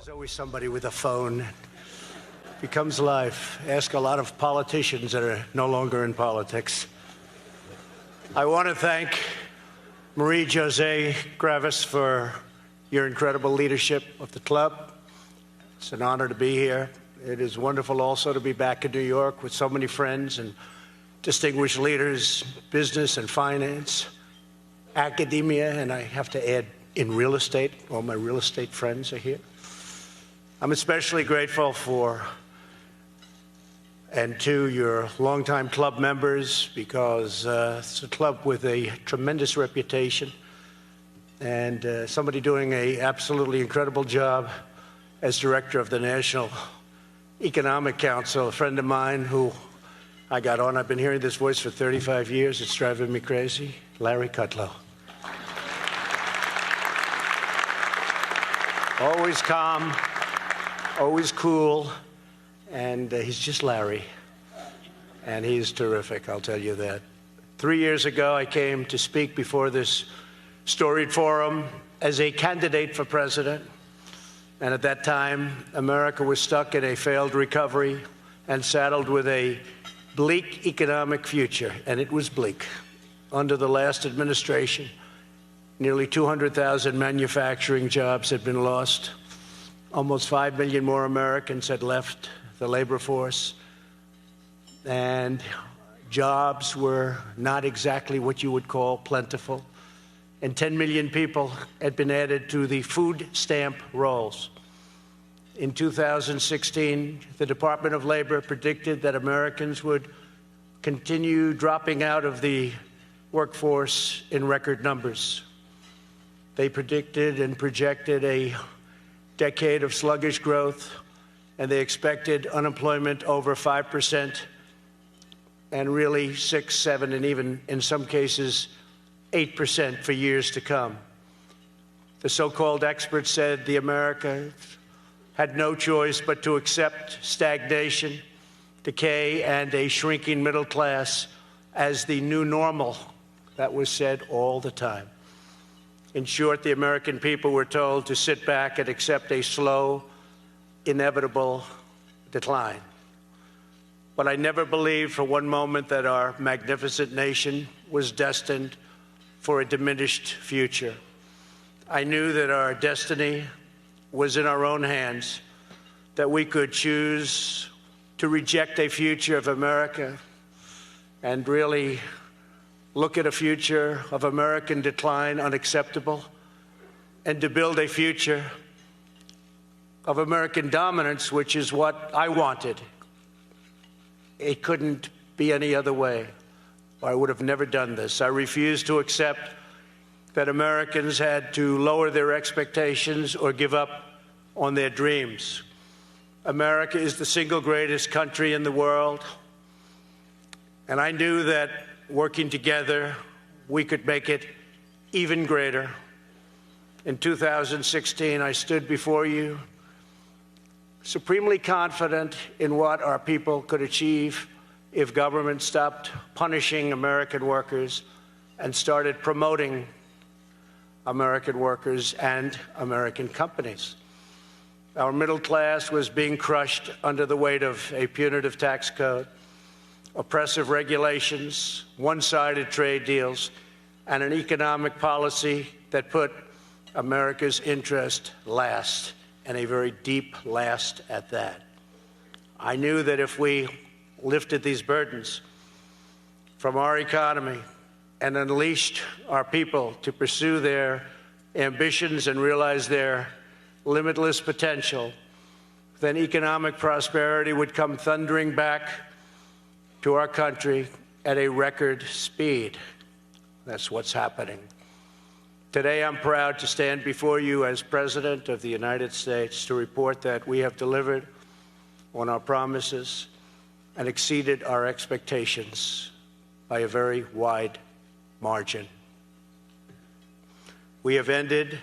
There's always somebody with a phone. Becomes life. Ask a lot of politicians that are no longer in politics. I want to thank Marie-José Gravis for your incredible leadership of the club. It's an honor to be here. It is wonderful also to be back in New York with so many friends and distinguished leaders, business and finance, academia, and I have to add, in real estate. All my real estate friends are here. I'm especially grateful for and to your longtime club members because it's a club with a tremendous reputation and somebody doing an absolutely incredible job as director of the National Economic Council, a friend of mine who I got on. I've been hearing this voice for 35 years. It's driving me crazy. Larry Kudlow. Always calm, always cool, and he's just Larry. And he's terrific, I'll tell you that. 3 years ago, I came to speak before this storied forum as a candidate for president. And at that time, America was stuck in a failed recovery and saddled with a bleak economic future. And it was bleak. Under the last administration, nearly 200,000 manufacturing jobs had been lost. Almost 5 million more Americans had left the labor force. And jobs were not exactly what you would call plentiful. And 10 million people had been added to the food stamp rolls. In 2016, the Department of Labor predicted that Americans would continue dropping out of the workforce in record numbers. They predicted and projected a decade of sluggish growth, and they expected unemployment over 5%, and really 6, 7, and even in some cases 8% for years to come. The so-called experts said the America had no choice but to accept stagnation, decay, and a shrinking middle class as the new normal. That was said all the time. In short, the American people were told to sit back and accept a slow, inevitable decline. But I never believed for one moment that our magnificent nation was destined for a diminished future. I knew that our destiny was in our own hands, that we could choose to reject a future of America and really look at a future of American decline unacceptable, and to build a future of American dominance, which is what I wanted. It couldn't be any other way, or I would have never done this. I refused to accept that Americans had to lower their expectations or give up on their dreams. America is the single greatest country in the world, and I knew that working together, we could make it even greater. In 2016, I stood before you, supremely confident in what our people could achieve if government stopped punishing American workers and started promoting American workers and American companies. Our middle class was being crushed under the weight of a punitive tax code, oppressive regulations, one-sided trade deals, and an economic policy that put America's interest last, and a very deep last at that. I knew that if we lifted these burdens from our economy and unleashed our people to pursue their ambitions and realize their limitless potential, then economic prosperity would come thundering back to our country at a record speed. That's what's happening. Today, I'm proud to stand before you as President of the United States to report that we have delivered on our promises and exceeded our expectations by a very wide margin. We have ended